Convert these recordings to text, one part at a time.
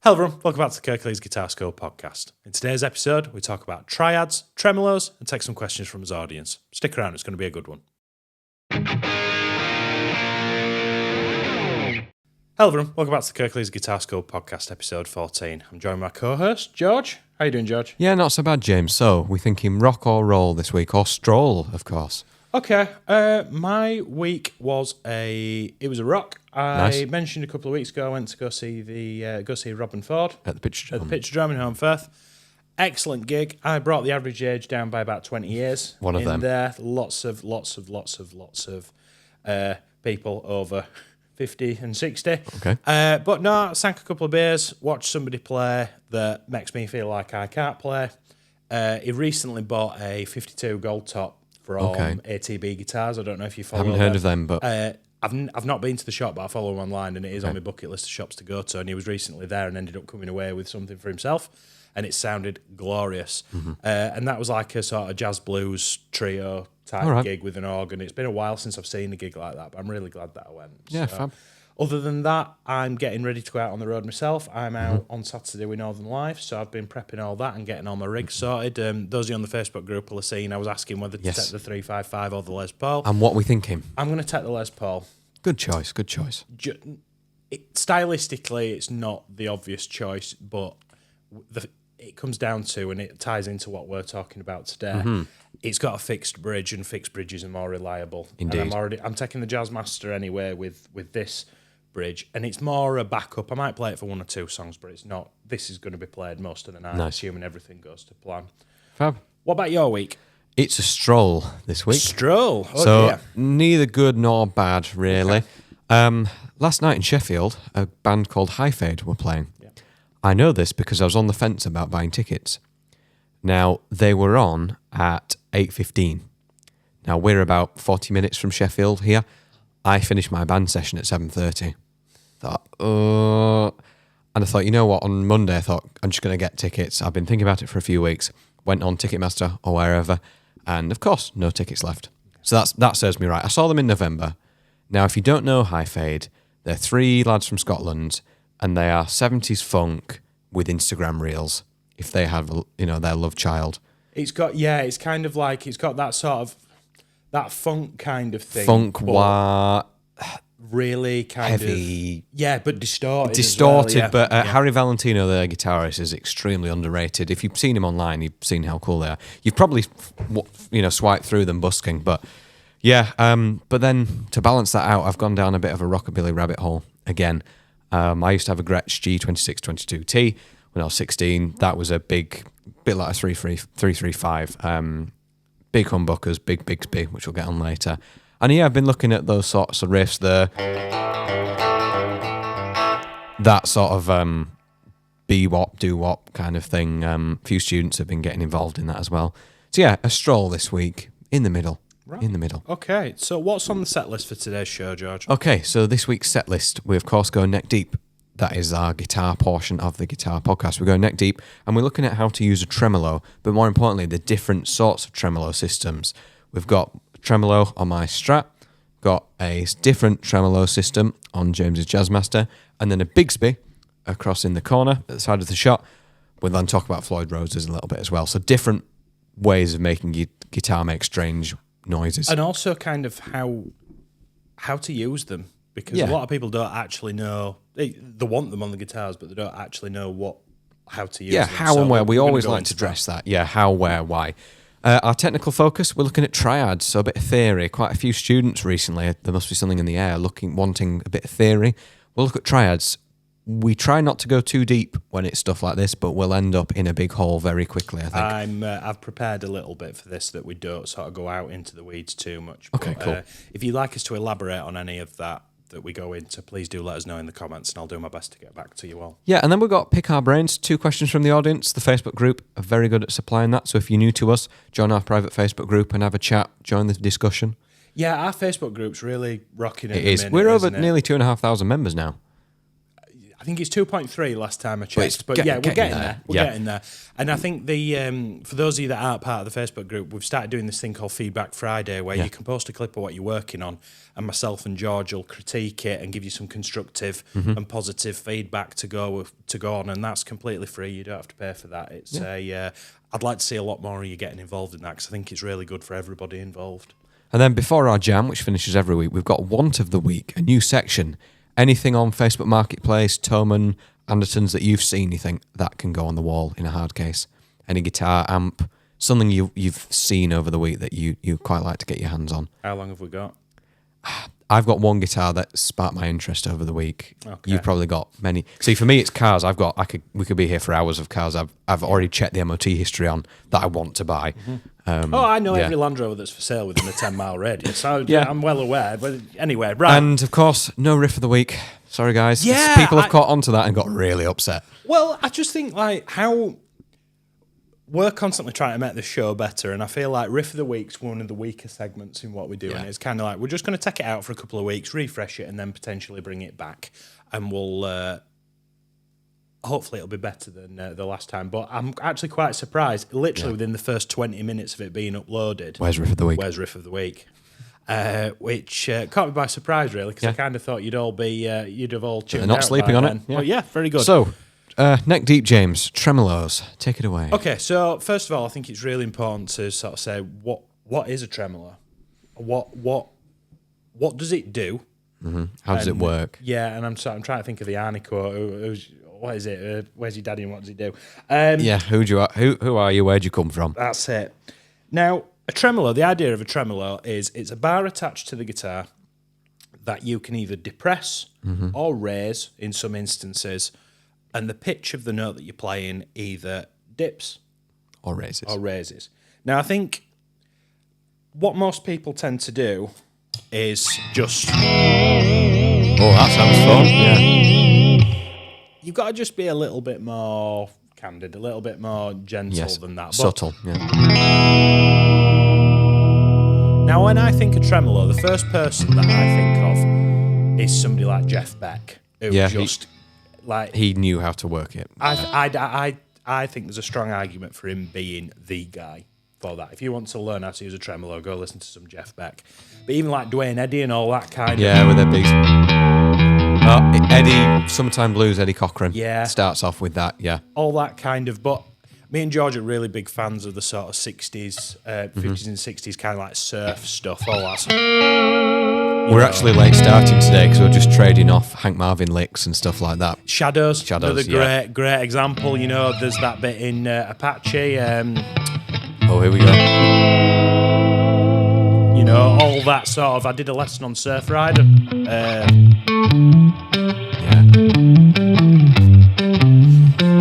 Hello everyone, welcome back to the Kirklees Guitar School podcast. In today's episode, we talk about triads, tremolos, and take some questions from his audience. Stick around, it's going to be a good one. Hello everyone, welcome back to the Kirklees Guitar School podcast, episode 14. I'm joined by my co-host, George. How you doing, George? Yeah, not so bad, James. So, we're thinking rock or roll this week, or stroll, of course. Okay, my week was a rock. I mentioned a couple of weeks ago I went to go see Robin Ford At the Picture Drum. In Home Firth. Excellent gig. I brought the average age down by about 20 years. One of them. There, lots of people over 50 and 60. Okay. But no, I sank a couple of beers, watched somebody play that makes me feel like I can't play. He recently bought a 52 gold top from ATB Guitars. I don't know if you follow I haven't heard of them, but... I've not been to the shop, but I follow him online, and it is on my bucket list of shops to go to. And he was recently there and ended up coming away with something for himself, and it sounded glorious. Mm-hmm. And that was like a sort of jazz blues trio type gig with an organ. It's been a while since I've seen a gig like that, but I'm really glad that I went. Yeah, fab. Other than that, I'm getting ready to go out on the road myself. I'm out on Saturday with Northern Life, so I've been prepping all that and getting all my rigs sorted. Those of you on the Facebook group will have seen I was asking whether to take the 355 or the Les Paul. And what we thinking? I'm going to take the Les Paul. Good choice. Stylistically, it's not the obvious choice, but it comes down to, and it ties into what we're talking about today, it's got a fixed bridge, and fixed bridges are more reliable. Indeed. And I'm taking the Jazzmaster anyway with this bridge, and it's more a backup. I might play it for one or two songs, but it's not. This is going to be played most of the night, assuming everything goes to plan. Fab. What about your week? It's a stroll this week. Stroll? Oh, so, dear. Neither good nor bad, really. Okay. Last night in Sheffield, a band called High Fade were playing. Yeah. I know this because I was on the fence about buying tickets. Now, they were on at 8:15. Now, we're about 40 minutes from Sheffield here. I finished my band session at 7:30. And I thought, you know what, on Monday I thought, I'm just going to get tickets. I've been thinking about it for a few weeks. Went on Ticketmaster or wherever, and of course, no tickets left. So that serves me right. I saw them in November. Now, if you don't know High Fade, they're three lads from Scotland, and they are 70s funk with Instagram reels, if they have, their love child. It's got kind of like, it's got that sort of, that funk kind of thing. Funk, wah, really kind heavy, of but distorted. But Harry Valentino, the guitarist, is extremely underrated. If you've seen him online, you've seen how cool they are. You've probably swiped through them busking, but but then to balance that out, I've gone down a bit of a rockabilly rabbit hole again. I used to have a Gretsch G2622T when I was 16. That was a bit like a 335, big humbuckers, big Bigsby, which we'll get on later. And I've been looking at those sorts of riffs there. That sort of bebop, doo-wop kind of thing. A few students have been getting involved in that as well. So a stroll this week, in the middle. Right. In the middle. Okay, so what's on the set list for today's show, George? Okay, so this week's set list, we of course go neck deep. That is our guitar portion of the guitar podcast. We're going neck deep, and we're looking at how to use a tremolo, but more importantly, the different sorts of tremolo systems. We've got tremolo on my Strat, got a different tremolo system on James's Jazzmaster, and then a Bigsby across in the corner at the side of the shot. We'll then talk about Floyd Roses a little bit as well. So different ways of making your guitar make strange noises. And also kind of how to use them, because a lot of people don't actually know. They want them on the guitars, but they don't actually know how to use them. Yeah, how and where. We always like to address that. Yeah, how, where, why. Our technical focus, we're looking at triads, so a bit of theory. Quite a few students recently, there must be something in the air, wanting a bit of theory. We'll look at triads. We try not to go too deep when it's stuff like this, but we'll end up in a big hole very quickly, I think. I've prepared a little bit for this that we don't sort of go out into the weeds too much. Okay, cool. If you'd like us to elaborate on any of that we go into, please do let us know in the comments, and I'll do my best to get back to you all. Yeah, and then we've got Pick Our Brains, 2 questions from the audience. The Facebook group are very good at supplying that, so if you're new to us, join our private Facebook group and have a chat, join the discussion. Yeah, our Facebook group's really rocking it. It is. We're over nearly 2,500 members now. I think it's 2.3 last time I it's checked. But getting yeah, we're getting there. there. We're getting there. And I think for those of you that aren't part of the Facebook group, we've started doing this thing called Feedback Friday, where you can post a clip of what you're working on, and myself and George will critique it and give you some constructive and positive feedback to go on, and that's completely free. You don't have to pay for that. It's I'd like to see a lot more of you getting involved in that, because I think it's really good for everybody involved. And then before our jam, which finishes every week, we've got Want of the Week, a new section. Anything on Facebook Marketplace, Thomann, Andertons that you've seen, you think that can go on the wall in a hard case. Any guitar, amp, something you've seen over the week that you quite like to get your hands on. How long have we got? I've got one guitar that sparked my interest over the week. Okay. You've probably got many. See, for me, it's cars. We could be here for hours of cars. I've already checked the MOT history on that I want to buy. I know every Land Rover that's for sale within a 10-mile radius. So I'm well aware. But anyway, right. And of course, no riff of the week. Sorry, guys. Yeah, People have caught onto that and got really upset. Well, I just think how we're constantly trying to make the show better, and I feel like Riff of the Week's one of the weaker segments in what we do, and it's kind of like we're just going to take it out for a couple of weeks, refresh it, and then potentially bring it back, and we'll hopefully it'll be better than the last time. But I'm actually quite surprised, literally within the first 20 minutes of it being uploaded. Where's Riff of the Week? Which caught me by surprise, really, because I kind of thought you'd have all tuned out. They're not sleeping on it. Yeah. Well, yeah, very good. So, neck deep, James. Tremolos. Take it away. Okay, so first of all, I think it's really important to sort of say what is a tremolo? What does it do? Mm-hmm. How does it work? Yeah, and I'm trying to think of the Arnie quote. What is it? Where's your daddy and what does he do? Who are you? Where'd you come from? That's it. Now, a tremolo, the idea of a tremolo is it's a bar attached to the guitar that you can either depress or raise in some instances, and the pitch of the note that you're playing either dips Or raises. Now, I think what most people tend to do is just... Oh, that sounds fun. Yeah. You've got to just be a little bit more candid, a little bit more gentle than that. But Subtle. Yeah. now, when I think of tremolo, the first person that I think of is somebody like Jeff Beck, who he knew how to work it. I think there's a strong argument for him being the guy for that. If you want to learn how to use a tremolo, go listen to some Jeff Beck. But even like Dwayne Eddy and all that kind of... Yeah, with their beats. Eddie, Summertime Blues, Eddie Cochran. Yeah. Starts off with that, yeah. All that kind of... But me and George are really big fans of the sort of 60s, 50s and 60s kind of like surf stuff, all that stuff. We're actually late starting today because we're just trading off Hank Marvin licks and stuff like that. Shadows, another great example. You know, there's that bit in Apache. Oh, here we go. You know, all that sort of... I did a lesson on Surf Rider. Yeah.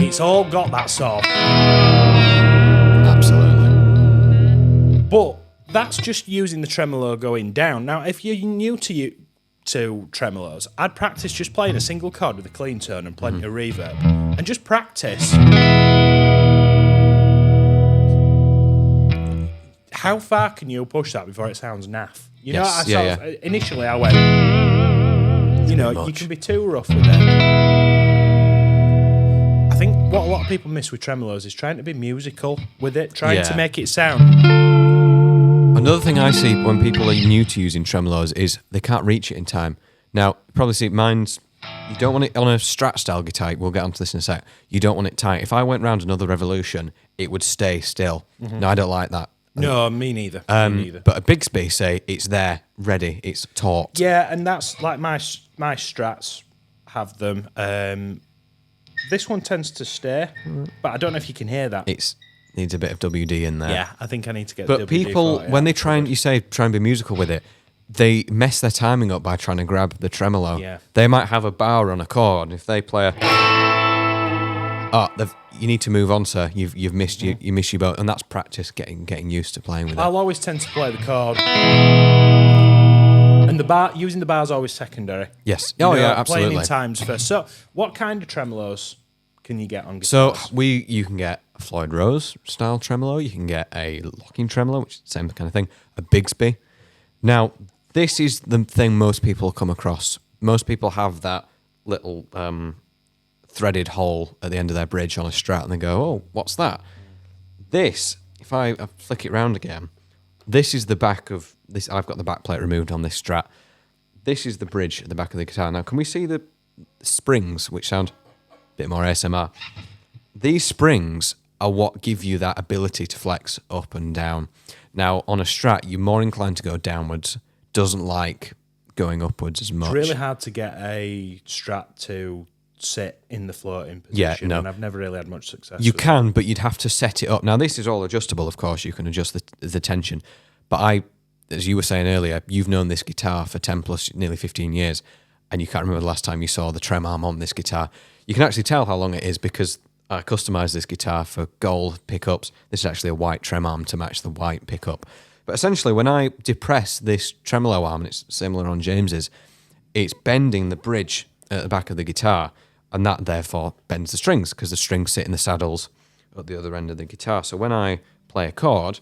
It's all got that sort of... Absolutely. But that's just using the tremolo going down. Now, if you're new to tremolos, I'd practice just playing a single chord with a clean tone and plenty of reverb. And just practice. How far can you push that before it sounds naff? You know, initially I went, you can be too rough with it. I think what a lot of people miss with tremolos is trying to be musical with it, trying to make it sound. Another thing I see when people are new to using tremolos is they can't reach it in time. Now, you probably see mine's, you don't want it on a Strat style guitar, we'll get onto this in a sec, you don't want it tight. If I went round another revolution, it would stay still. No, I don't like that. No, me neither. But a Bigsby, say, it's there, ready, it's taut. Yeah, and that's like my Strats have them. This one tends to stay, but I don't know if you can hear that. It needs a bit of WD in there. Yeah, I think I need to get But WD people, for it, when they try and be musical with it, they mess their timing up by trying to grab the tremolo. Yeah. They might have a bar on a chord. If they play you need to move on, sir. You've missed you miss your boat, and that's practice getting used to playing with it. I'll always tend to play the chord, and using the bar is always secondary. Yes. Yeah, absolutely. Playing in times first. So, what kind of tremolos can you get on guitars? So you can get a Floyd Rose style tremolo. You can get a locking tremolo, which is the same kind of thing. A Bigsby. Now, this is the thing most people come across. Most people have that little threaded hole at the end of their bridge on a Strat, and they go, "Oh, what's that?" This, if I flick it round again, this is the back of this. I've got the back plate removed on this Strat. This is the bridge at the back of the guitar. Now, can we see the springs, which sound a bit more ASMR? These springs are what give you that ability to flex up and down. Now, on a Strat, you're more inclined to go downwards, doesn't like going upwards as much. It's really hard to get a Strat to sit in the floating position, and I've never really had much success You with can, but you'd have to set it up. Now, this is all adjustable, of course. You can adjust the tension. But as you were saying earlier, you've known this guitar for 10 plus, nearly 15 years, and you can't remember the last time you saw the trem arm on this guitar. You can actually tell how long it is because I customised this guitar for gold pickups. This is actually a white trem arm to match the white pickup. But essentially, when I depress this tremolo arm, and it's similar on James's, it's bending the bridge at the back of the guitar, and that therefore bends the strings because the strings sit in the saddles at the other end of the guitar. So when I play a chord,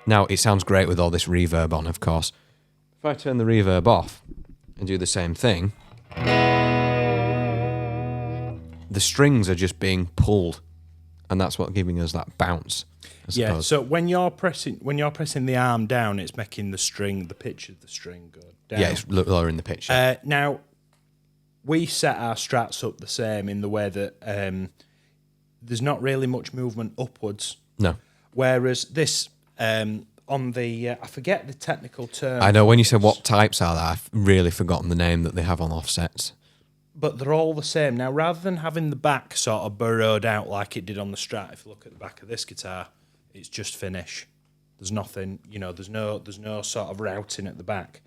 now it sounds great with all this reverb on, of course. If I turn the reverb off and do the same thing, the strings are just being pulled, and that's what's giving us that bounce. Yeah, so when you're pressing the arm down, it's making the pitch of the string go down. Yeah, it's lowering the pitch. Now, we set our Strats up the same in the way that there's not really much movement upwards. No. Whereas this, on the, I forget the technical term. I know when you said what types are there, I've really forgotten the name that they have on offsets. But they're all the same. Now, rather than having the back sort of burrowed out like it did on the Strat, if you look at the back of this guitar, it's just finish. There's nothing, there's no sort of routing at the back.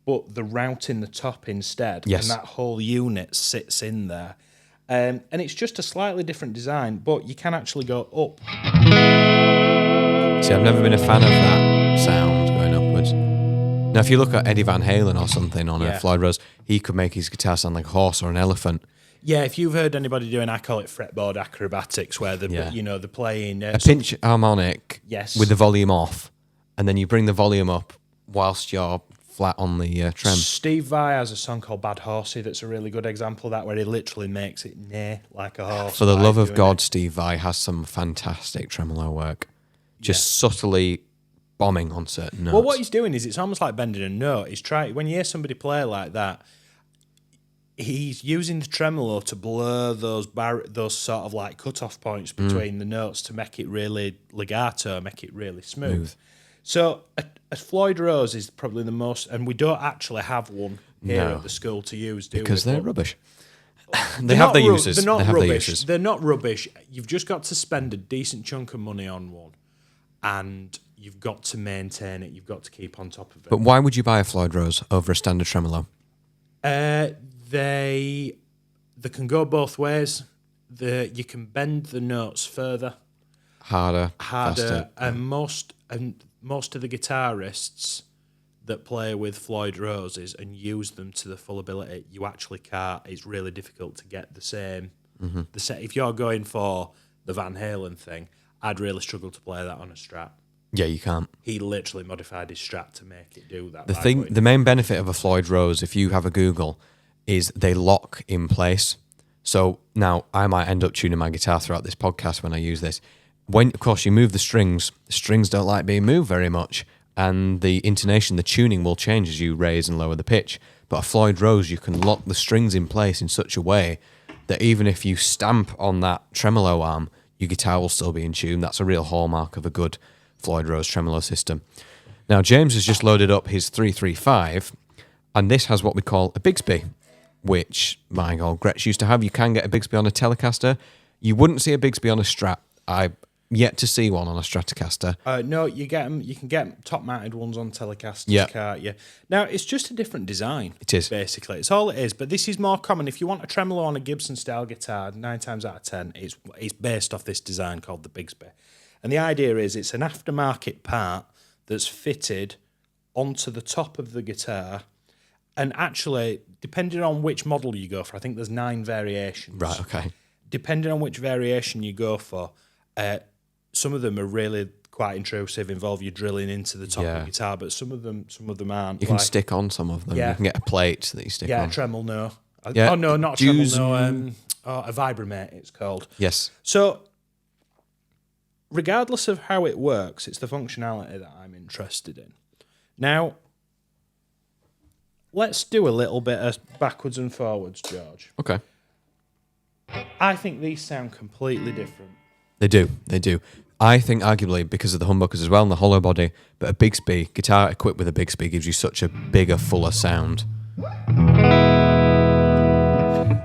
But the routing the top instead, yes. And that whole unit sits in there. And it's just a slightly different design, but you can actually go up. See, I've never been a fan of that sound going upwards. Now, if you look at Eddie Van Halen or something on a Floyd Rose, he could make his guitar sound like a horse or an elephant. Yeah, if you've heard anybody doing, I call it fretboard acrobatics, where they're playing a pinch harmonic with the volume off, and then you bring the volume up whilst you're flat on the trem. Steve Vai has a song called Bad Horsey that's a really good example of that, where he literally makes it neigh like a horse. For the love of God, Steve Vai has some fantastic tremolo work, just subtly bombing on certain notes. Well, what he's doing is it's almost like bending a note. When you hear somebody play like that, he's using the tremolo to blur those sort of like cut-off points between the notes to make it really legato, make it really smooth. So a Floyd Rose is probably the most, and we don't actually have one here at the school to use, do we? Because they're rubbish. They have their uses. They're not rubbish. They're not rubbish. You've just got to spend a decent chunk of money on one, and you've got to maintain it. You've got to keep on top of it. But why would you buy a Floyd Rose over a standard tremolo? They can go both ways. You can bend the notes further, harder, faster. And most of the guitarists that play with Floyd Roses and use them to the full ability, you actually can't. It's really difficult to get the same. If you're going for the Van Halen thing, I'd really struggle to play that on a Strat. Yeah, you can't. He literally modified his Strat to make it do that. The main benefit of a Floyd Rose, if you have a Google, is they lock in place. So now I might end up tuning my guitar throughout this podcast when I use this. When, of course, you move the strings don't like being moved very much, and the intonation, the tuning will change as you raise and lower the pitch. But a Floyd Rose, you can lock the strings in place in such a way that even if you stamp on that tremolo arm, your guitar will still be in tune. That's a real hallmark of a good Floyd Rose tremolo system. Now, James has just loaded up his 335, and this has what we call a Bigsby, which my old Gretsch used to have. You can get a Bigsby on a Telecaster. You wouldn't see a Bigsby on a Strat. I yet to see one on a Stratocaster. No, you can get top-mounted ones on Telecasters, can't you? Now, it's just a different design. It is. Basically. It's all it is, but this is more common. If you want a tremolo on a Gibson-style guitar, 9 times out of 10, it's based off this design called the Bigsby. And the idea is it's an aftermarket part that's fitted onto the top of the guitar. And actually, depending on which model you go for, I think there's 9 variations. Right, okay. Depending on which variation you go for, some of them are really quite intrusive, involve you drilling into the top of the guitar, but some of them aren't. You can stick on some of them. You can get a plate that you stick on. Yeah, a Tremolo, no. Yeah. Oh, no, not a tremolo. No, a vibramate, it's called. Yes. So, regardless of how it works, it's the functionality that I'm interested in. Now, let's do a little bit of backwards and forwards, George. Okay. I think these sound completely different. They do. I think arguably because of the humbuckers as well and the hollow body, but a Bigsby, guitar equipped with a Bigsby gives you such a bigger, fuller sound.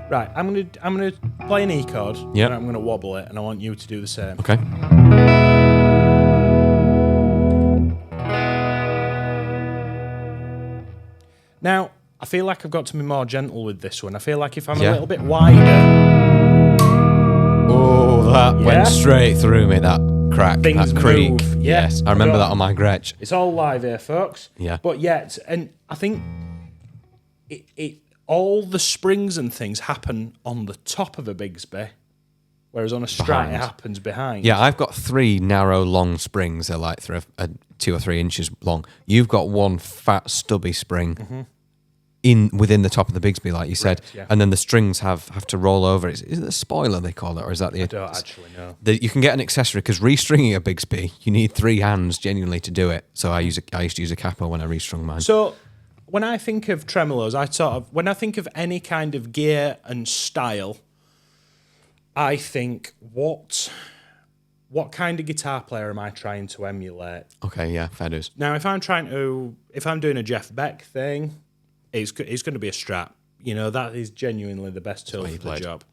Right, I'm gonna play an E chord, Yep. and I'm gonna wobble it, and I want you to do the same. Okay. Now, I feel like I've got to be more gentle with this one. I feel like if I'm a little bit wider, Oh, that went straight through me, that crack, Things that creak. move, yeah. Yes, I remember that on my Gretsch. it's all live here, folks. Yeah. But yet, and I think it all the springs and things happen on the top of a Bigsby, whereas on a Strat Behind. it happens behind. Yeah, I've got 3 narrow, long springs. They're like 2 or 3 inches long. You've got one fat, stubby spring within the top of the Bigsby, like you said. yeah. And then the strings have to roll over. Is it a spoiler they call it, or is that the? I don't actually know. You can get an accessory because restringing a Bigsby, you need 3 hands genuinely to do it. So I used to use a capo when I restrung mine. So when I think of tremolos, when I think of any kind of gear and style, I think what kind of guitar player am I trying to emulate? Okay, yeah, fair dues. Now, if I'm doing a Jeff Beck thing, it's going to be a Strat. You know, that is genuinely the best tool for the job.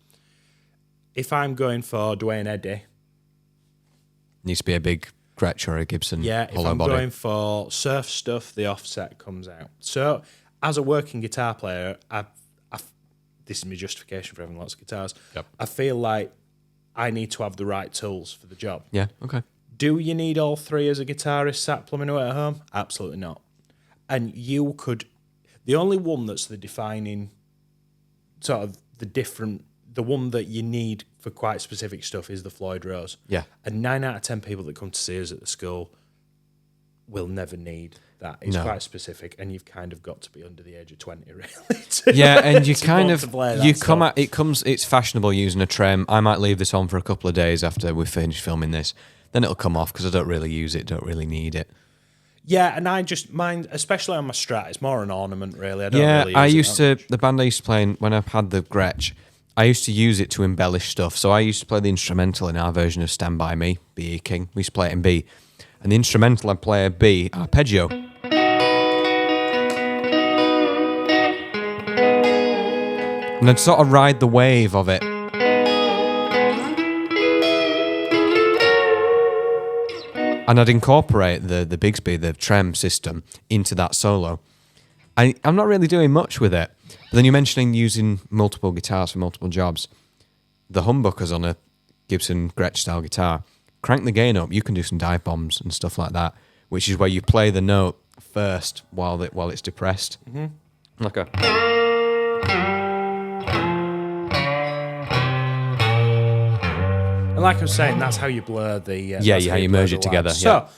If I'm going for Dwayne Eddy, Needs to be a big Gretsch or a Gibson if hollow I'm body. going for surf stuff, the offset comes out. So, as a working guitar player, this is my justification for having lots of guitars. Yep. I feel like I need to have the right tools for the job. Yeah, okay. Do you need all 3 as a guitarist sat plumbing away at home? Absolutely not. And you could... The only one that's the defining sort of the one that you need for quite specific stuff is the Floyd Rose. Yeah. And 9 out of 10 people that come to see us at the school will never need that. It's quite specific, and you've kind of got to be under the age of 20, really. And you kind of It's it's fashionable using a trem. I might leave this on for a couple of days after we finish filming this. Then it'll come off because I don't really use it, don't really need it. Yeah, and I just mind, especially on my Strat, it's more an ornament, really. I used to, the band I used to play in, when I had the Gretsch, I used to use it to embellish stuff. So I used to play the instrumental in our version of Stand By Me, B.E. King. We used to play it in B. And the instrumental I'd play a B, arpeggio. And I'd sort of ride the wave of it. And I'd incorporate the Bigsby, the trem system, into that solo. I'm not really doing much with it. But then you're mentioning using multiple guitars for multiple jobs. The humbuckers on a Gibson Gretsch-style guitar, crank the gain up, you can do some dive bombs and stuff like that, which is where you play the note first while it's depressed. Mm-hmm. Like a... And like I was saying, that's how you blur the... how you merge it together. So,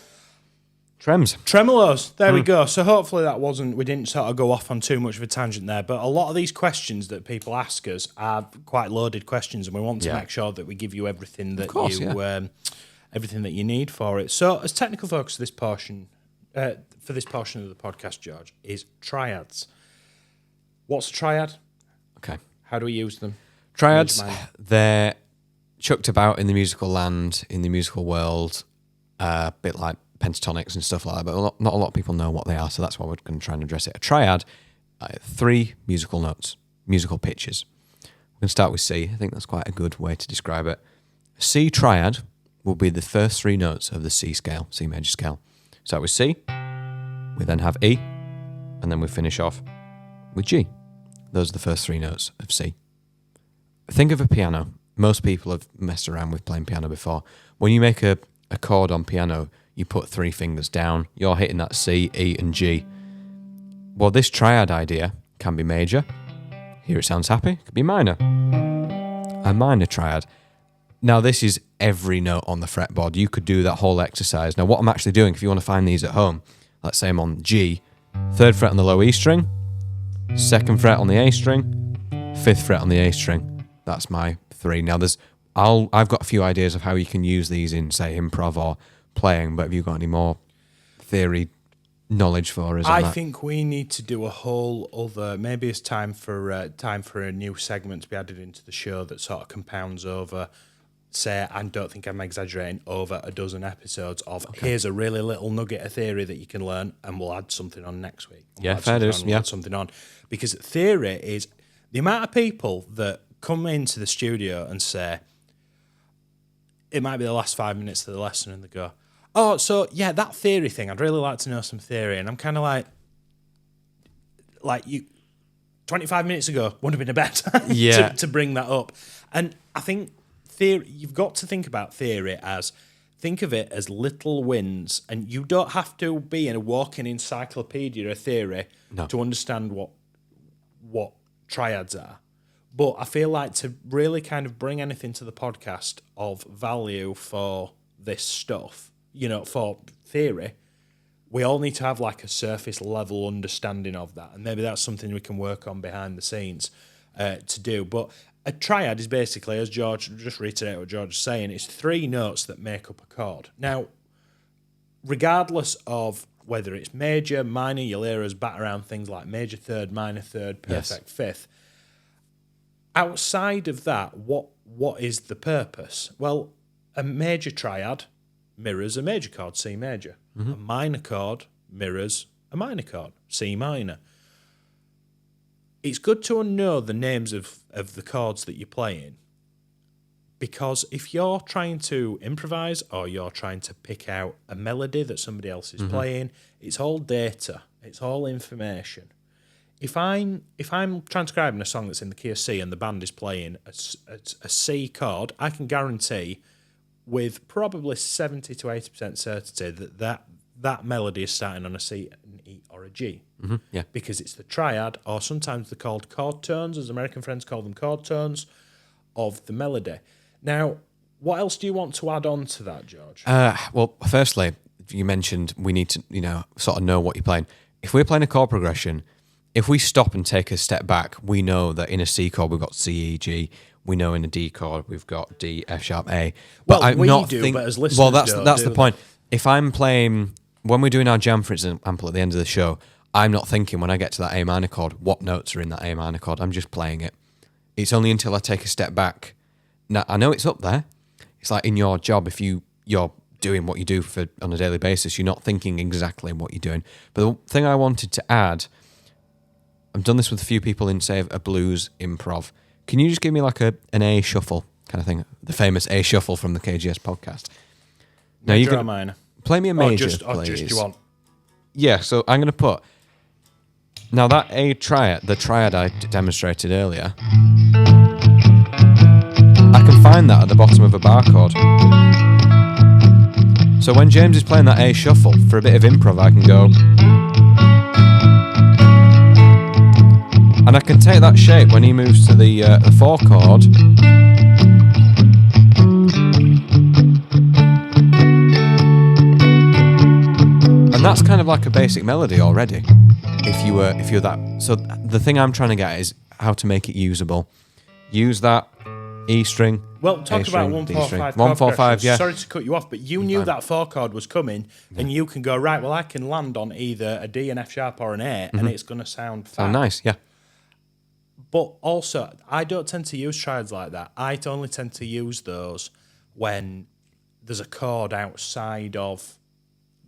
trems. Tremolos, there we go. So hopefully we didn't sort of go off on too much of a tangent there, but a lot of these questions that people ask us are quite loaded questions, and we want to make sure that we give you everything that everything that you need for it. So as technical focus for this portion of the podcast, George, is triads. What's a triad? Okay. How do we use them? Triads, they're chucked about in the musical land, in the musical world, a bit like pentatonics and stuff like that, but not a lot of people know what they are, so that's why we're going to try and address it. A triad, 3 musical notes, musical pitches. We're going to start with C. I think that's quite a good way to describe it. C triad will be the first 3 notes of the C scale, C major scale. Start with C, we then have E, and then we finish off with G. Those are the first 3 notes of C. Think of a piano. Most people have messed around with playing piano before. When you make a chord on piano, you put 3 fingers down. You're hitting that C, E, and G. Well, this triad idea can be major. Here it sounds happy. It could be minor. A minor triad. Now, this is every note on the fretboard. You could do that whole exercise. Now, what I'm actually doing, if you want to find these at home, let's say I'm on G, 3rd fret on the low E string, 2nd fret on the A string, 5th fret on the A string. That's my 3. Now I've got a few ideas of how you can use these in, say, improv or playing, but have you got any more theory knowledge for us on I that? think we need to do a whole other. Maybe it's time for a new segment to be added into the show that sort of compounds over. Say, I don't think I'm exaggerating, over a dozen episodes of here's a really little nugget of theory that you can learn, and we'll add something on next week. Yeah, fair dues. We'll add something on, because theory is the amount of people that come into the studio and say, it might be the last 5 minutes of the lesson, and they go, oh, so yeah, that theory thing, I'd really like to know some theory. And I'm kind of like you, 25 minutes ago would have been a better time to bring that up. And I think theory, you've got to think about theory think of it as little wins. And you don't have to be in a walking encyclopedia of theory to understand what triads are. But I feel like to really kind of bring anything to the podcast of value for this stuff, for theory, we all need to have like a surface level understanding of that. And maybe that's something we can work on behind the scenes to do. But a triad is basically, as George, just reiterate what George is saying, it's 3 notes that make up a chord. Now, regardless of whether it's major, minor, you'll hear us bat around things like major third, minor third, perfect fifth. Outside of that, what is the purpose? Well, a major triad mirrors a major chord, C major. A minor chord mirrors a minor chord, C minor. It's good to know the names of the chords that you're playing, because if you're trying to improvise or you're trying to pick out a melody that somebody else is playing, it's all data, it's all information. If I'm transcribing a song that's in the key of C and the band is playing a C chord, I can guarantee with probably 70 to 80% certainty that melody is starting on a C, an E, or a G. Because it's the triad, or sometimes they're called chord tones, as American friends call them, chord tones of the melody. Now, what else do you want to add on to that, George? Well, firstly, you mentioned we need to, sort of know what you're playing. If we're playing a chord progression, if we stop and take a step back, we know that in a C chord we've got C, E, G. We know in a D chord we've got D, F sharp, A. But well, but as listeners, that's the point. If I'm playing, when we're doing our jam, for example, at the end of the show, I'm not thinking when I get to that A minor chord what notes are in that A minor chord. I'm just playing it. It's only until I take a step back. Now I know it's up there. It's like in your job, if you're doing what you do on a daily basis, you're not thinking exactly what you're doing. But the thing I wanted to add, I've done this with a few people in, say, a blues improv. Can you just give me like an A shuffle kind of thing? The famous A shuffle from the KGS podcast. Now you can minor. Play me a major, or just you want. Yeah, so I'm going to put. Now that A triad, the triad I demonstrated earlier, I can find that at the bottom of a bar chord. So when James is playing that A shuffle, for a bit of improv, I can go. And I can take that shape when he moves to the 4 chord. And that's kind of like a basic melody already. If you're that. So the thing I'm trying to get is how to make it usable. Use that E string. Well, talk about 145. 145, yeah. Sorry to cut you off, but you knew that 4 chord was coming, and you can go, right, well, I can land on either a D, an F sharp, or an A, and it's going to sound fab. Sound nice, yeah. But also, I don't tend to use triads like that. I only tend to use those when there's a chord outside of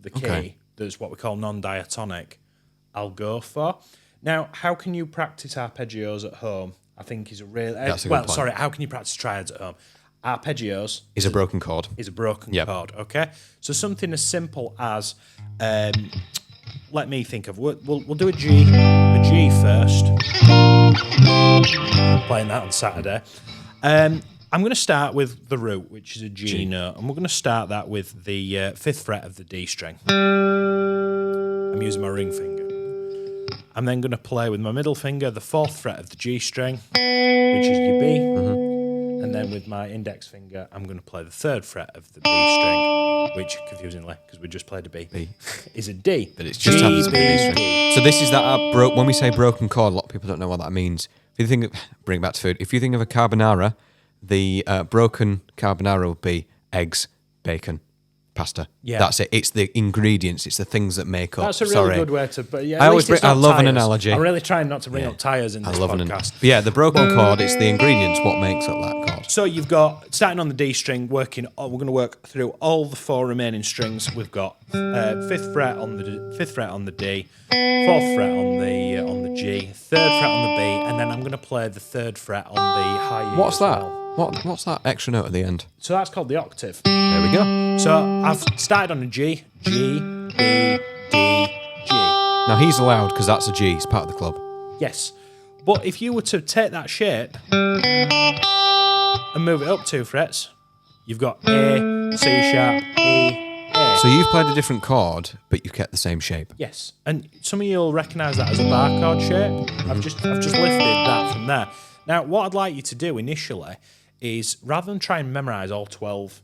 the key that's what we call non-diatonic. I'll go for. Now, how can you practice arpeggios at home? I think is a really... That's a good point. How can you practice triads at home? Arpeggios... Is a broken chord. Is a broken chord, okay? So something as simple as... let me think of... We'll do a G first. I'm playing that on Saturday. I'm going to start with the root, which is a G note, and we're going to start that with the 5th fret of the D string. I'm using my ring finger. I'm then going to play with my middle finger the 4th fret of the G string, which is your B, and then with my index finger, I'm going to play the 3rd fret of the B string, which, confusingly, because we just played a B, is a D. But it's just happens to be a B string. So this is that when we say broken chord, a lot of people don't know what that means. If you think, bring it back to food. If you think of a carbonara, the broken carbonara would be eggs, bacon, pasta. Yeah. That's it. It's the ingredients. It's the things that make up. That's a really good way to. But yeah, I love an analogy. I'm really trying not to bring up tyres in this podcast. Yeah, the broken chord. It's the ingredients. What makes up that chord? So you've got starting on the D string, working. We're going to work through all the 4 remaining strings. We've got 5th fret on the D, 4th fret on the G, 3rd fret on the B, and then I'm going to play the 3rd fret on the high E. What's that? Well. What's that extra note at the end? So that's called the octave. There we go. So I've started on a G, G, B, D, G. Now he's allowed because that's a G. He's part of the club. Yes. But if you were to take that shape and move it up 2 frets, you've got A, C sharp, E, A. So you've played a different chord, but you've kept the same shape. Yes. And some of you will recognise that as a bar chord shape. I've just lifted that from there. Now, what I'd like you to do initially is, rather than try and memorise all 12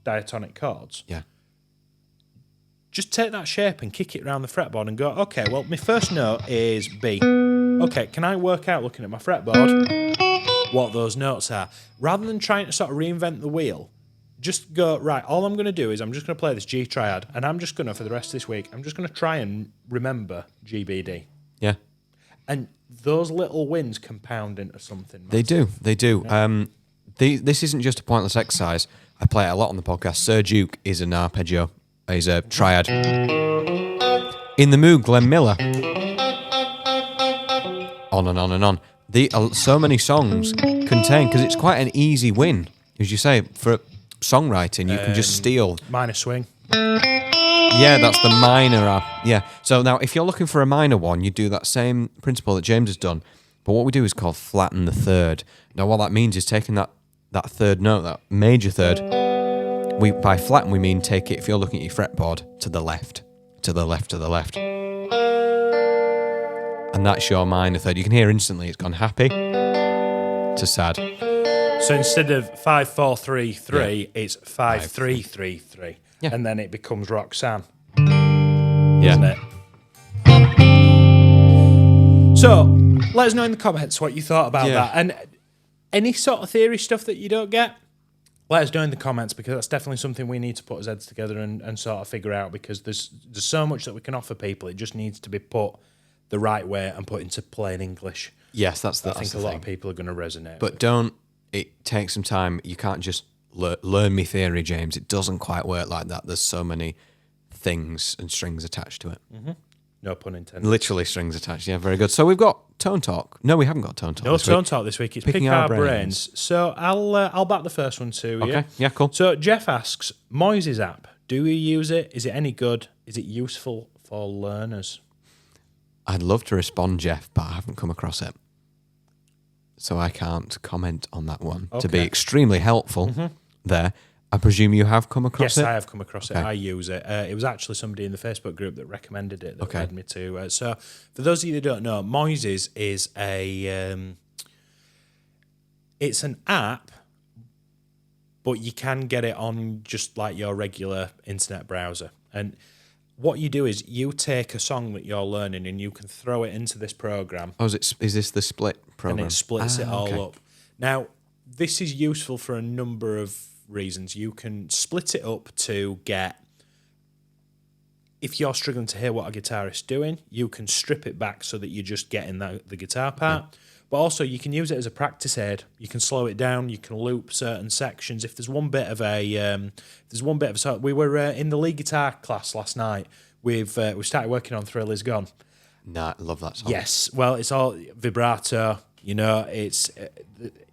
diatonic chords, just take that shape and kick it around the fretboard and go, okay, well, my first note is B. Okay, can I work out, looking at my fretboard, what those notes are? Rather than trying to sort of reinvent the wheel, just go, right, all I'm going to do is I'm just going to play this G triad, and I'm just going to, for the rest of this week, I'm just going to try and remember GBD. Yeah. And those little wins compound into something massive. They do. Yeah. This isn't just a pointless exercise. I play it a lot on the podcast. Sir Duke is an arpeggio. He's a triad. In the Mood, Glenn Miller. On and on and on. So many songs contain, because it's quite an easy win, as you say, for songwriting. You can just steal. Minor swing. Yeah, that's the minor. Yeah. So now, if you're looking for a minor one, you do that same principle that James has done. But what we do is called flatten the third. Now, what that means is taking that third note, that major third. By flatten, we mean take it, if you're looking at your fretboard, to the left, to the left, to the left. And that's your minor third. You can hear instantly it's gone happy to sad. So instead of 5, 4, 3, 3, it's 5, 3, 3, 3. Yeah. And then it becomes Roxanne. Yeah. Isn't it? So, let us know in the comments what you thought about that. And any sort of theory stuff that you don't get, let us know in the comments, because that's definitely something we need to put our heads together and sort of figure out, because there's so much that we can offer people. It just needs to be put the right way and put into plain English. Yes, I think a lot of people are going to resonate. But it takes some time. You can't just learn me theory, James. It doesn't quite work like that. There's so many things and strings attached to it. Mm-hmm. No pun intended. Literally strings attached. Yeah, very good. So we've got tone talk. No, we haven't got tone talk. No tone talk this week. It's Pick Our Brains. So I'll back the first one too. Okay. Yeah, cool. So Jeff asks, Moises app, do you use it? Is it any good? Is it useful for learners? I'd love to respond, Jeff, but I haven't come across it. So I can't comment on that one. Okay. To be extremely helpful there, I presume you have come across it? Yes, I have come across it. I use it. It was actually somebody in the Facebook group that recommended it that led me to. So for those of you that don't know, Moises is it's an app, but you can get it on just like your regular internet browser. And what you do is you take a song that you're learning and you can throw it into this program. Oh, is this the split program? And it splits it all up. Now, this is useful for a number of reasons. You can split it up to get, if you're struggling to hear what a guitarist's doing, you can strip it back so that you're just getting the guitar part. Okay. But also you can use it as a practice aid. You can slow it down. You can loop certain sections. If there's one bit of we were in the lead guitar class last night. We started working on Thrill Is Gone. Nah, I love that song. Yes, well, it's all vibrato. You know, it's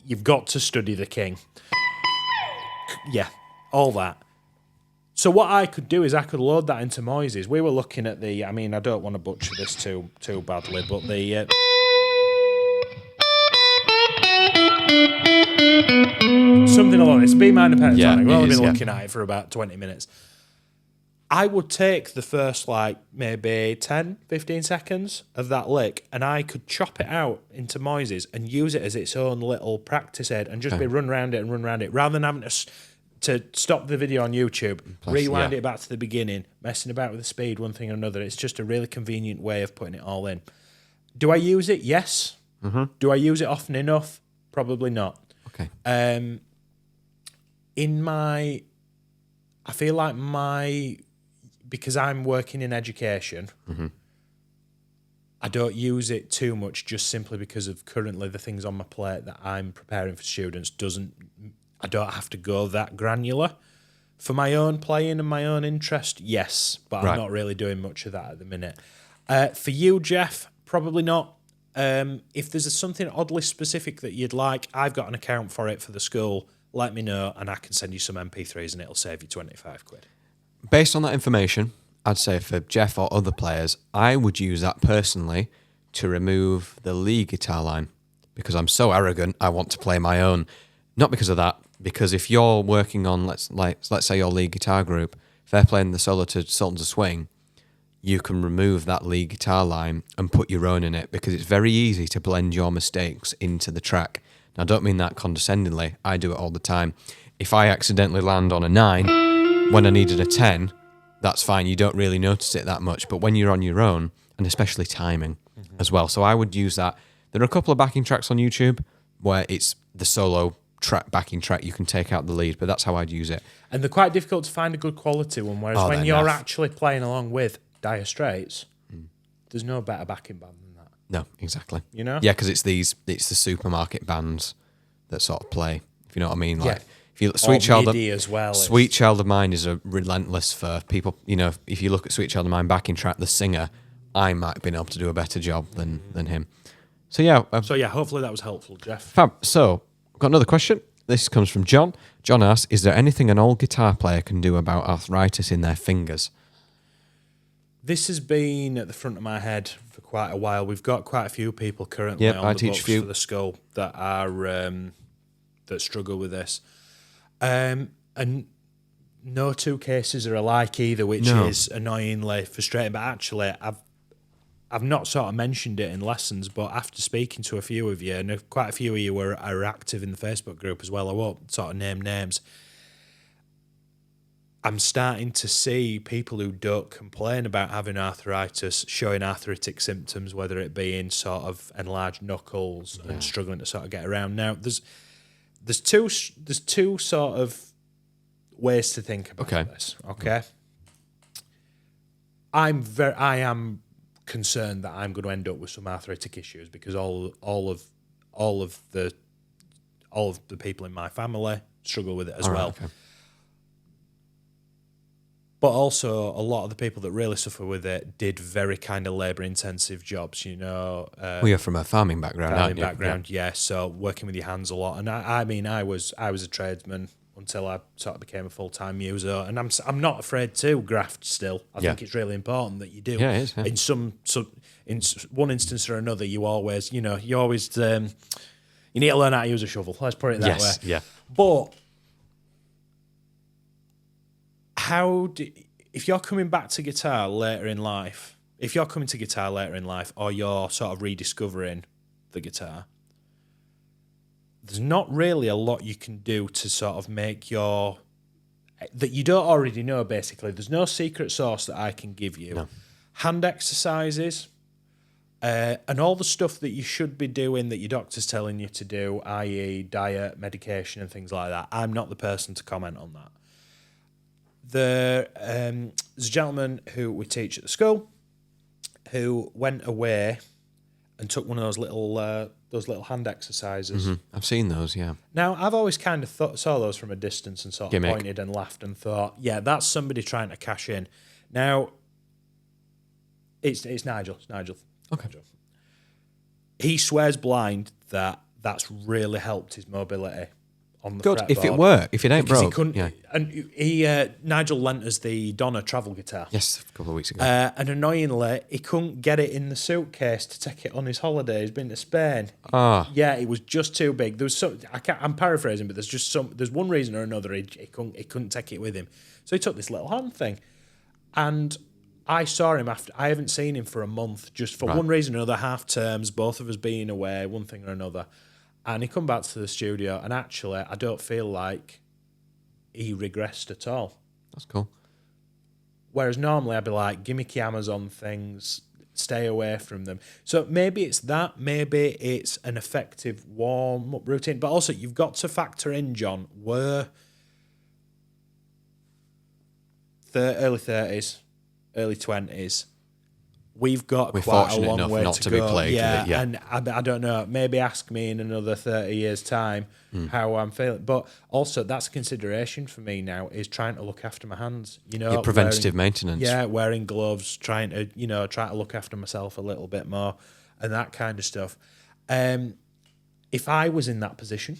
you've got to study the King. Yeah, all that. So what I could do is I could load that into Moises. We were looking at I don't want to butcher this too badly, but the something along this B minor pentatonic. We've only been looking at it for about 20 minutes. I would take the first maybe 10, 15 seconds of that lick and I could chop it out into Moises and use it as its own little practice aid and just be run around it rather than having to stop the video on YouTube, rewind it back to the beginning, messing about with the speed, one thing or another. It's just a really convenient way of putting it all in. Do I use it? Yes. Do I use it often enough? Probably not. Okay. I feel like because I'm working in education, I don't use it too much just simply because of currently the things on my plate that I'm preparing for students I don't have to go that granular. For my own playing and my own interest, yes, but I'm not really doing much of that at the minute. For you, Jeff, probably not. If there's something oddly specific that you'd like, I've got an account for it for the school. Let me know and I can send you some MP3s and it'll save you 25 quid. Based on that information, I'd say for Jeff or other players, I would use that personally to remove the lead guitar line because I'm so arrogant, I want to play my own. Not because of that, because if you're working on, let's say your lead guitar group, if they're playing the solo to Sultans of Swing, you can remove that lead guitar line and put your own in it because it's very easy to blend your mistakes into the track. Now, I don't mean that condescendingly. I do it all the time. If I accidentally land on a 9 when I needed a 10, that's fine. You don't really notice it that much. But when you're on your own, and especially timing as well. So I would use that. There are a couple of backing tracks on YouTube where it's the solo backing track. You can take out the lead, but that's how I'd use it. And they're quite difficult to find a good quality one, whereas when you're actually playing along with Dire Straits, there's no better backing band than that. No, exactly. You know? Yeah, because it's the supermarket bands that sort of play, if you know what I mean. Like, if you Sweet Child as well. Sweet Child of Mine is a relentless for people. You know, if you look at Sweet Child of Mine backing track, the singer, I might have been able to do a better job than him. So yeah. Hopefully that was helpful, Jeff. Fab. So, I've got another question. This comes from John. John asks, is there anything an old guitar player can do about arthritis in their fingers? This has been at the front of my head for quite a while. We've got quite a few people currently on the books for the school that are that struggle with this. And no two cases are alike either, which is annoyingly frustrating. But actually, I've not sort of mentioned it in lessons, but after speaking to a few of you, and quite a few of you are active in the Facebook group as well, I won't sort of name names, I'm starting to see people who don't complain about having arthritis showing arthritic symptoms, whether it be in sort of enlarged knuckles and struggling to sort of get around. Now, there's two sort of ways to think about this. Okay, I am concerned that I'm going to end up with some arthritic issues because all of the people in my family struggle with it as well. Okay. But also, a lot of the people that really suffer with it did very kind of labour-intensive jobs, you know. You're from a farming background, yeah. So working with your hands a lot. And I mean, I was a tradesman until I sort of became a full-time user. And I'm not afraid to graft still. I think it's really important that you do. Yeah, it is. Yeah. In one instance or another, you always you need to learn how to use a shovel. Let's put it that way. Yeah. But if you're coming back to guitar later in life, or you're sort of rediscovering the guitar, there's not really a lot you can do to sort of make that you don't already know, basically. There's no secret sauce that I can give you. No. Hand exercises, and all the stuff that you should be doing that your doctor's telling you to do, i.e. diet, medication and things like that. I'm not the person to comment on that. There's a gentleman who we teach at the school who went away and took one of those little hand exercises. Mm-hmm. I've seen those, yeah. Now, I've always kind of saw those from a distance and sort of pointed and laughed and thought, yeah, that's somebody trying to cash in. Now, it's Nigel. It's Nigel. Okay. Nigel. He swears blind that that's really helped his mobility on the Good, fretboard. if it ain't broke. He couldn't, and Nigel lent us the Donna travel guitar. Yes, a couple of weeks ago. And annoyingly, he couldn't get it in the suitcase to take it on his holiday. He's been to Spain. Yeah, it was just too big. There was I'm paraphrasing, but there's one reason or another he couldn't take it with him. So he took this little hand thing, and I saw him after. I haven't seen him for a month, just for one reason or another. Half terms, both of us being away, one thing or another. And he come back to the studio, and actually, I don't feel like he regressed at all. That's cool. Whereas normally I'd be like, gimmicky Amazon things, stay away from them. So maybe it's that, maybe it's an effective warm-up routine, but also you've got to factor in, John, we're early 30s, early 20s. We're quite a long way to go. Be plagued with it, yeah. And I don't know, maybe ask me in another 30 years' time how I'm feeling. But also, that's a consideration for me now, is trying to look after my hands. You know, your preventative maintenance. Yeah, wearing gloves, trying to look after myself a little bit more, and that kind of stuff. If I was in that position,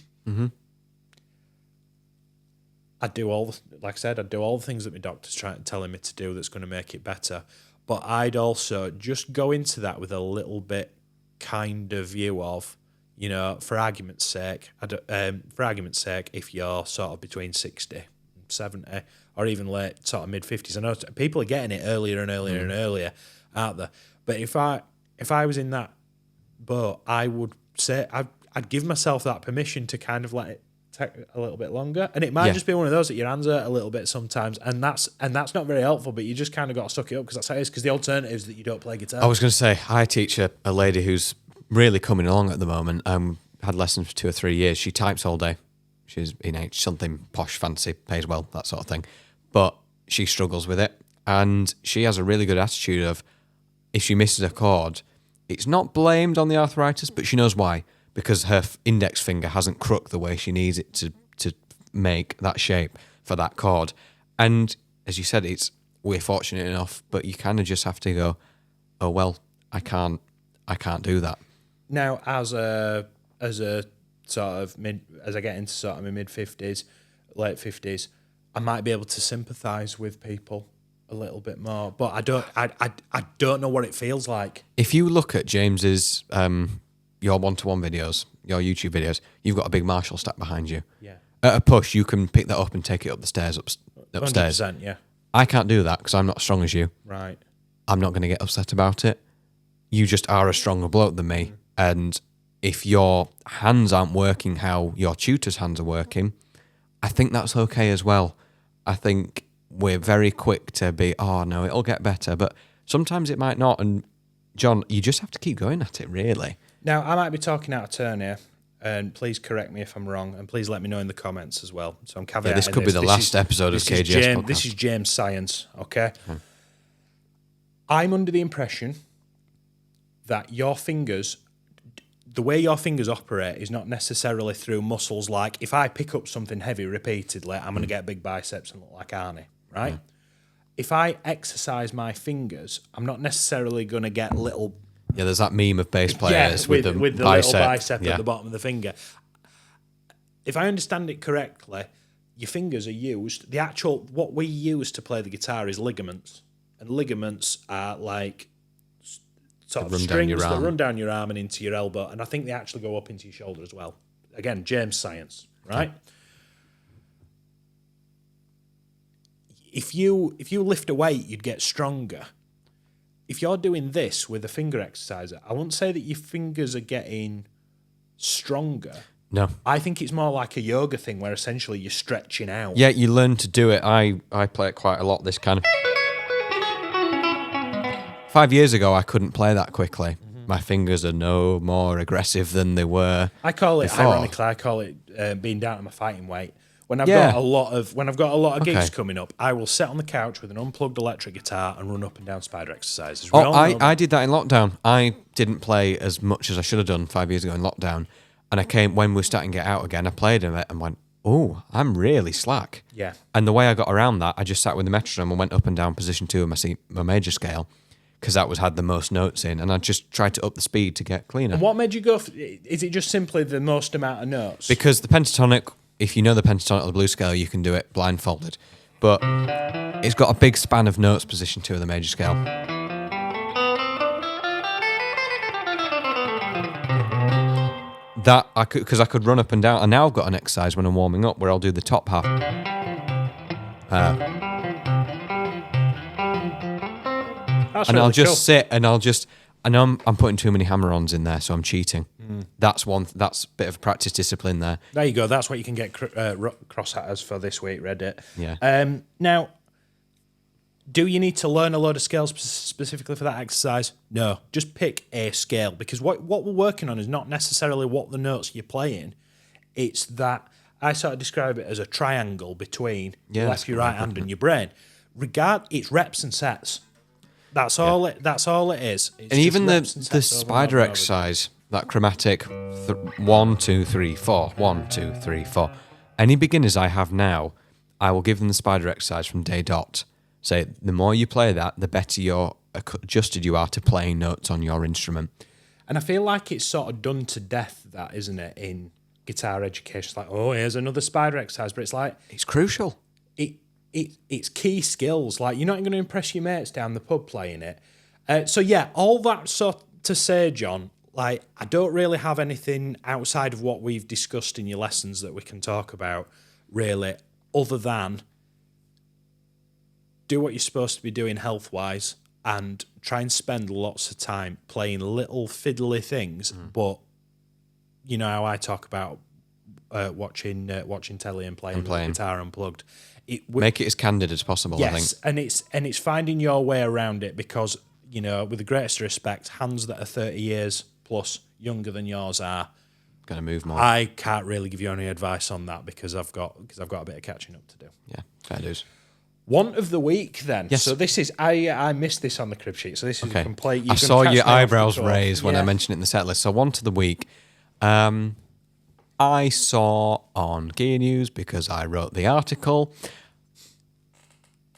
I'd do all the things that my doctor's telling me to do that's going to make it better. But I'd also just go into that with a little bit kind of view of, you know, for argument's sake, if you're sort of between 60 and 70 or even late sort of mid-50s, I know people are getting it earlier and earlier and earlier, aren't they? But if I was in that boat, I would say I'd give myself that permission to kind of let it take a little bit longer, and it might just be one of those that your hands hurt a little bit sometimes, and that's not very helpful, but you just kind of got to suck it up, because that's how it is, because the alternative is that you don't play guitar. I was going to say, I teach a lady who's really coming along at the moment, had lessons for 2 or 3 years. She types all day. She's in something posh, fancy, pays well, that sort of thing, but she struggles with it, and she has a really good attitude of, if she misses a chord, it's not blamed on the arthritis, but she knows why. Because her index finger hasn't crooked the way she needs it to make that shape for that chord. And as you said, we're fortunate enough, but you kind of just have to go, oh well, I can't do that. Now, as a sort of as I get into sort of my mid-50s, late 50s, I might be able to sympathise with people a little bit more, but I don't know what it feels like. If you look at James's your one-to-one videos, your YouTube videos, you've got a big Marshall stack behind you. Yeah. At a push, you can pick that up and take it up the stairs, upstairs. 100%, yeah. I can't do that because I'm not as strong as you. Right. I'm not going to get upset about it. You just are a stronger bloke than me. And if your hands aren't working how your tutor's hands are working, I think that's okay as well. I think we're very quick to be, oh no, it'll get better. But sometimes it might not. And John, you just have to keep going at it, really. Now, I might be talking out of turn here, and please correct me if I'm wrong, and please let me know in the comments as well. So I'm caveating this. This could be the last episode of KGS podcast. This is James Science, okay? I'm under the impression that your fingers, the way your fingers operate is not necessarily through muscles like, if I pick up something heavy repeatedly, I'm going to get big biceps and look like Arnie, right? If I exercise my fingers, I'm not necessarily going to get little... Yeah, there's that meme of bass players with the little bicep at the bottom of the finger. If I understand it correctly, your fingers are used. What we use to play the guitar is ligaments, and ligaments are like sort of strings that run down your arm and into your elbow, and I think they actually go up into your shoulder as well. Again, James Science, right? Okay. If you lift a weight, you'd get stronger. If you're doing this with a finger exerciser, I wouldn't say that your fingers are getting stronger. No. I think it's more like a yoga thing where essentially you're stretching out. Yeah, you learn to do it. I play it quite a lot, this kind of... 5 years ago, I couldn't play that quickly. My fingers are no more aggressive than they were before. Ironically, being down to my fighting weight. When I've got a lot of gigs coming up, I will sit on the couch with an unplugged electric guitar and run up and down spider exercises. I did that in lockdown. I didn't play as much as I should have done 5 years ago in lockdown. And when we were starting to get out again, I played it and went, oh, I'm really slack. Yeah. And the way I got around that, I just sat with the metronome and went up and down position 2 of my major scale, because that had the most notes in, and I just tried to up the speed to get cleaner. And what made you go? Is it just simply the most amount of notes? Because the pentatonic, if you know the pentatonic or the blues scale, you can do it blindfolded. But it's got a big span of notes, position 2 of the major scale. That because I could run up and down, and now I've got an exercise when I'm warming up where I'll do the top half. And really I'll just sit and I'm putting too many hammer-ons in there, so I'm cheating. That's a bit of practice discipline there. There you go. That's what you can get crosshatters for this week, Reddit. Yeah. Now, Do you need to learn a load of scales specifically for that exercise? No, just pick a scale, because what we're working on is not necessarily what the notes you're playing. It's that I sort of describe it as a triangle between your left, your right hand, and your brain. It's reps and sets. That's all it is. It's and even the sets spider exercise, that chromatic 1, 2, 3, 4, 1, 2, 3, 4. Any beginners I have now, I will give them the spider exercise from day dot. Say, the more you play that, the better you're adjusted you are to playing notes on your instrument. And I feel like it's sort of done to death, that, isn't it, in guitar education? It's like, oh, here's another spider exercise, but it's like... It's crucial. It's key skills. Like, you're not going to impress your mates down the pub playing it. So, yeah, all that sort to say, John, like, I don't really have anything outside of what we've discussed in your lessons that we can talk about, really, other than... do what you're supposed to be doing health-wise and try and spend lots of time playing little fiddly things. But you know how I talk about watching telly and playing guitar unplugged. Make it as candid as possible, yes, I think. and it's finding your way around it, because, you know, with the greatest respect, hands that are 30 years plus younger than yours are going to move more. I can't really give you any advice on that, because I've got a bit of catching up to do. Yeah, fair dues. Want of the week, then. Yes. So this is I missed this on the crib sheet. So this is a complete. I saw your eyebrows raise when I mentioned it in the set list. So want of the week, I saw on Gear News, because I wrote the article,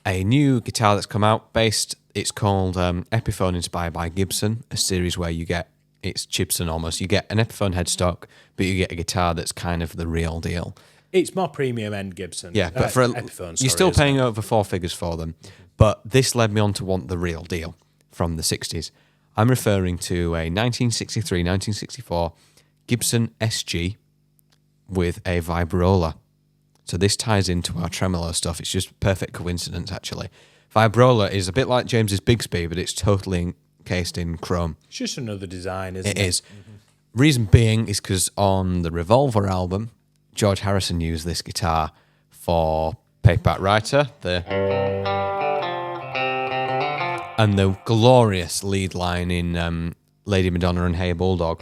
a new guitar that's come out. It's called Epiphone, inspired by Gibson, a series where you get, it's Gibson almost. You get an Epiphone headstock, but you get a guitar that's kind of the real deal. It's more premium end Gibson. Yeah, but for Epiphone, you're still paying over 4 figures for them. But this led me on to want the real deal from the 60s. I'm referring to a 1963, 1964 Gibson SG with a vibrola. So this ties into our tremolo stuff. It's just perfect coincidence, actually. Vibrola is a bit like James's Bigsby, but it's totally encased in chrome. It's just another design, isn't it? It is. Reason being is because on the Revolver album, George Harrison used this guitar for Paperback Writer, and the glorious lead line in Lady Madonna and Hey Bulldog.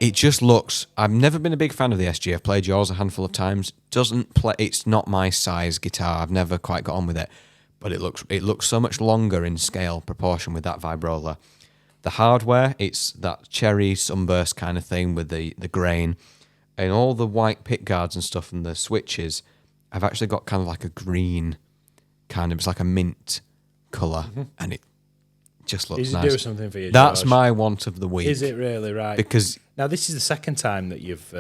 It just looks... I've never been a big fan of the SG. I've played yours a handful of times. It's not my size guitar. I've never quite got on with it. But it looks so much longer in scale proportion with that vibrola. The hardware, it's that cherry sunburst kind of thing with the grain. And all the white pick guards and stuff and the switches, I've actually got kind of like a green kind of... It's like a mint colour. And it just looks nice. Does it do something for you, That's George? My want of the week. Is it really? Right. Because... Now, this is the second time that you've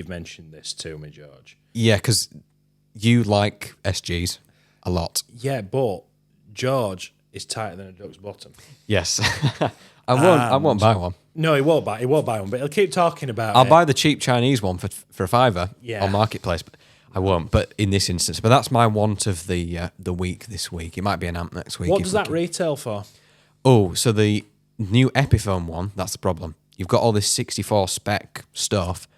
mentioned this to me, George. Yeah, because you like SGs a lot. Yeah, but George is tighter than a duck's bottom. Yes, I won't buy one. No, he won't buy one, but he'll keep talking about. I'll buy the cheap Chinese one for a £5 on Marketplace, but I won't. But in this instance, but that's my want of the week this week. It might be an amp next week. What does that retail for? Oh, so the new Epiphone one, that's the problem. You've got all this 64 spec stuff,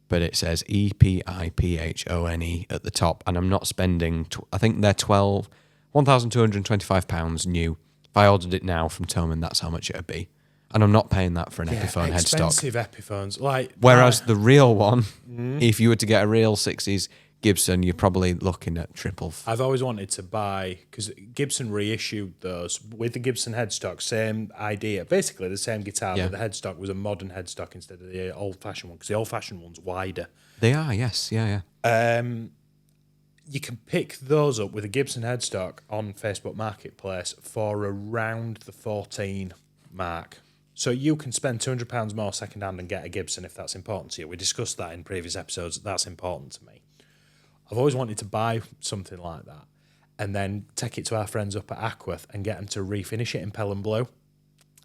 but it says EPIPHONE at the top, and I'm not spending, I think they're £1,225 new. If I ordered it now from Thomann, that's how much it would be. And I'm not paying that for an Epiphone headstock. Expensive Epiphones. Whereas the real one, if you were to get a real 60s Gibson, you're probably looking at triple. I've always wanted to buy, because Gibson reissued those with the Gibson headstock, same idea, basically the same guitar, but the headstock was a modern headstock instead of the old-fashioned one, because the old-fashioned one's wider. They are, yes, yeah. You can pick those up with a Gibson headstock on Facebook Marketplace for around the 14 mark. So you can spend £200 more second-hand and get a Gibson if that's important to you. We discussed that in previous episodes. That's important to me. I've always wanted to buy something like that and then take it to our friends up at Ackworth and get them to refinish it in Pelham Blue.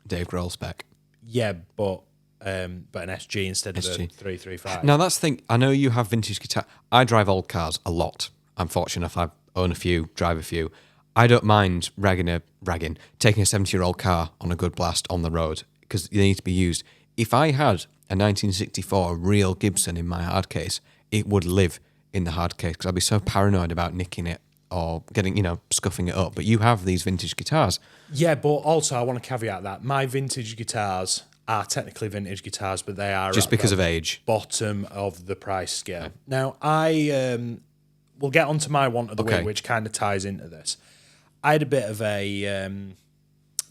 Dave Grohl spec. Yeah, but an SG instead of a 335. Now that's the thing. I know you have vintage guitar. I drive old cars a lot. I'm fortunate enough. I own a few, drive a few. I don't mind taking a 70-year-old car on a good blast on the road because they need to be used. If I had a 1964 real Gibson in my hard case, it would live in the hard case because I'd be so paranoid about nicking it or getting, scuffing it up. But you have these vintage guitars. Yeah, but also I want to caveat that my vintage guitars are technically vintage guitars, but they are Just because of age. Bottom of the price scale. Okay. Now, I will get onto my want of the week, which kind of ties into this. I had a bit of an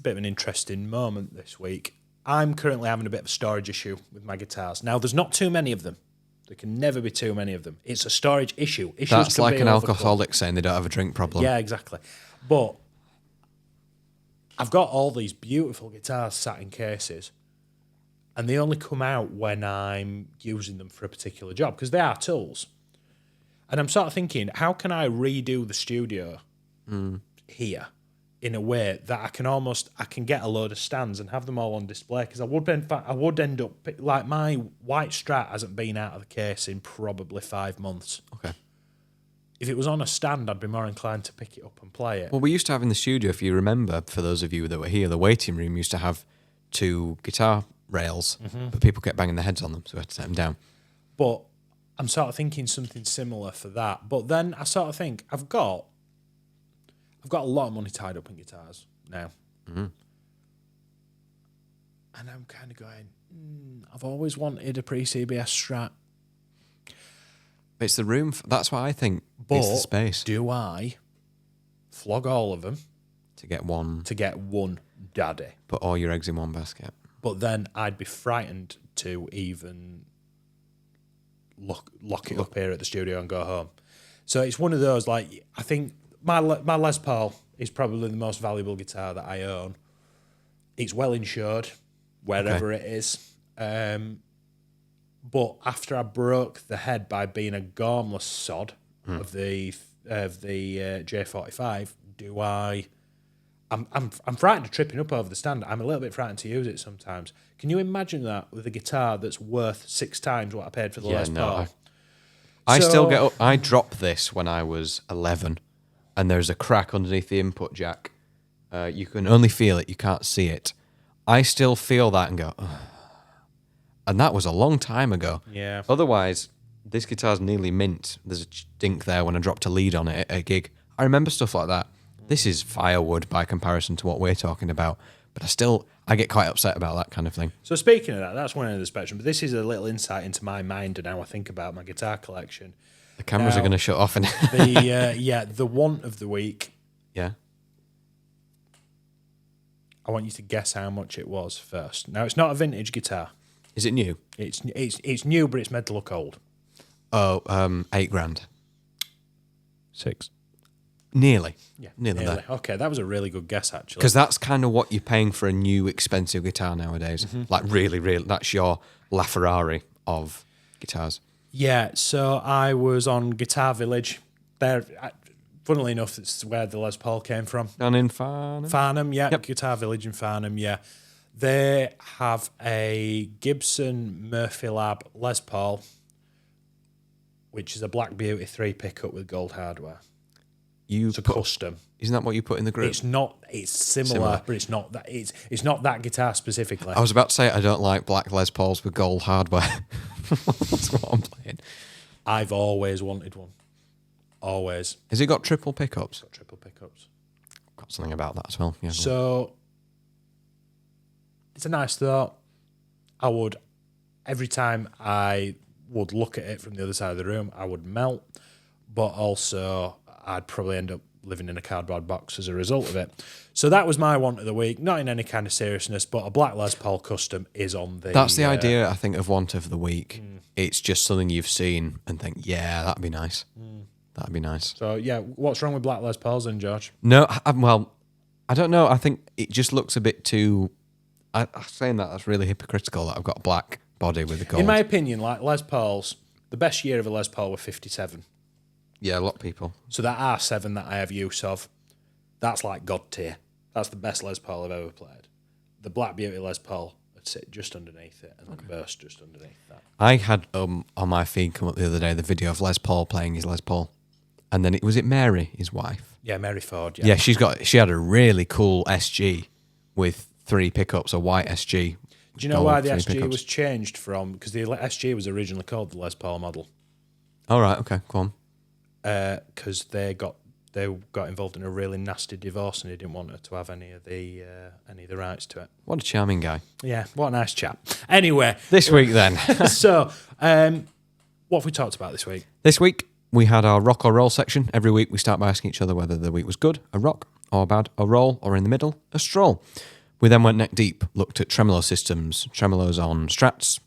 interesting moment this week. I'm currently having a bit of a storage issue with my guitars. Now, there's not too many of them. There can never be too many of them. It's a storage issue. That's like an alcoholic saying they don't have a drink problem. Yeah, exactly. But I've got all these beautiful guitars sat in cases, and they only come out when I'm using them for a particular job, because they are tools. And I'm sort of thinking, how can I redo the studio here in a way that I can get a load of stands and have them all on display? Because I would end up, like, my white Strat hasn't been out of the case in probably 5 months. Okay. If it was on a stand, I'd be more inclined to pick it up and play it. Well, we used to have in the studio, if you remember, for those of you that were here, the waiting room used to have 2 guitar rails, but people kept banging their heads on them, so we had to set them down. But I'm sort of thinking something similar for that. But then I sort of think, I've got a lot of money tied up in guitars now. Mm-hmm. And I'm kind of going, I've always wanted a pre-CBS Strat. It's the room. That's what I think. It's the space. Do I flog all of them to get one? To get one daddy. Put all your eggs in one basket. But then I'd be frightened to even lock it up here at the studio and go home. So it's one of those, like, I think my Les Paul is probably the most valuable guitar that I own. It's well insured wherever it is. But after I broke the head by being a gormless sod of the J45, I'm frightened of tripping up over the stand. I'm a little bit frightened to use it sometimes. Can you imagine that with a guitar that's worth 6 times what I paid for the Les Paul? I dropped this when I was 11, and there's a crack underneath the input jack. You can only feel it, you can't see it. I still feel that and go, ugh. And that was a long time ago. Yeah. Otherwise, this guitar's nearly mint. There's a dink there when I dropped a lead on it at a gig. I remember stuff like that. This is firewood by comparison to what we're talking about. But I get quite upset about that kind of thing. So speaking of that, that's one end of the spectrum. But this is a little insight into my mind and how I think about my guitar collection. The cameras are going to shut off. The want of the week. Yeah. I want you to guess how much it was first. Now, it's not a vintage guitar. Is it new? It's new, but it's meant to look old. Oh, $8,000. 6. Nearly. Yeah, nearly there. Okay, that was a really good guess, actually. Because that's kind of what you're paying for a new expensive guitar nowadays. Mm-hmm. Like really, that's your LaFerrari of guitars. Yeah, so I was on Guitar Village. There, funnily enough, it's where the Les Paul came from. Down in Farnham? Farnham, yeah. Yep. Guitar Village in Farnham, yeah. They have a Gibson Murphy Lab Les Paul, which is a Black Beauty 3 pickup with gold hardware. It's a custom. Isn't that what you put in the group? It's not. It's similar, but it's not that. It's not that guitar specifically. I was about to say I don't like black Les Pauls with gold hardware. That's what I'm playing. I've always wanted one. Always. Has it got triple pickups? It's got triple pickups. Got something about that as well. Yeah. So it's a nice thought. I would, every time I would look at it from the other side of the room, I would melt, but also I'd probably end up living in a cardboard box as a result of it. So that was my want of the week, not in any kind of seriousness, but a black Les Paul custom is on the... That's the idea, I think, of want of the week. It's just something you've seen and think, yeah, that'd be nice. That'd be nice. So, yeah, what's wrong with black Les Pauls then, George? No, well, I don't know. I think it just looks a bit too... I'm saying that's really hypocritical that I've got a black body with a gold. In my opinion, like Les Pauls, the best year of a Les Paul were 57. Yeah, a lot of people. So that R7 that I have use of, that's like God tier. That's the best Les Paul I've ever played. The Black Beauty Les Paul would sit just underneath it, and then burst just underneath that. I had on my feed come up the other day the video of Les Paul playing his Les Paul, and then was it Mary, his wife? Yeah, Mary Ford. Yeah, she had a really cool SG with 3 pickups, a white SG. Do you know why the SG was changed from? Because the SG was originally called the Les Paul model. All right, okay, go on. Because they got involved in a really nasty divorce, and he didn't want her to have any of the rights to it. What a charming guy. Yeah, what a nice chap. Anyway, This week then. so what have we talked about this week? This week, we had our rock or roll section. Every week, we start by asking each other whether the week was good, a rock, or bad, a roll, or in the middle, a stroll. We then went neck deep, looked at tremolo systems, tremolos on Strats,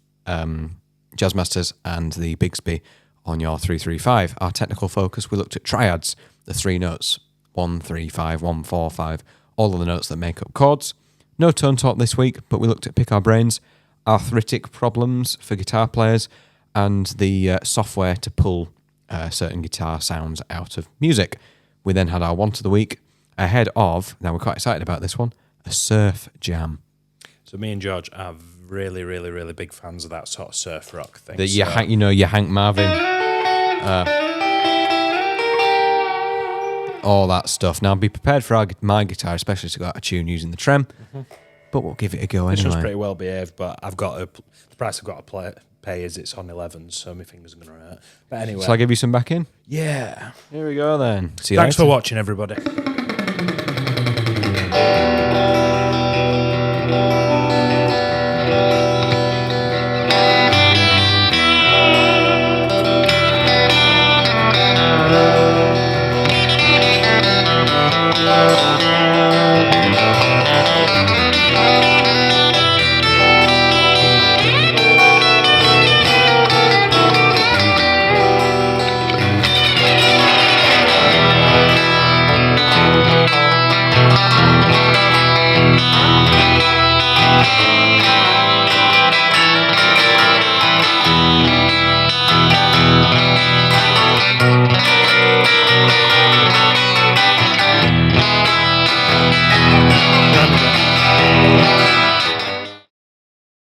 Jazzmasters, and the Bigsby on your 335. Our technical focus, we looked at triads, the 3 notes, 1, 3, 5, 1, 4, 5, all of the notes that make up chords. No tone talk this week, but we looked at Pick Our Brains, arthritic problems for guitar players, and the software to pull certain guitar sounds out of music. We then had our want of the week ahead of, now we're quite excited about this one, a surf jam. So me and George are really, really, really big fans of that sort of surf rock thing. Your Hank Marvin, all that stuff. Now be prepared for my guitar, especially to go out of tune using the trem, but we'll give it a go anyway. This one's pretty well behaved, but the price I've got to pay is it's on 11, so my fingers are going to hurt. But anyway. Shall I give you some back in? Yeah. Here we go then. See you Thanks later. for watching, everybody.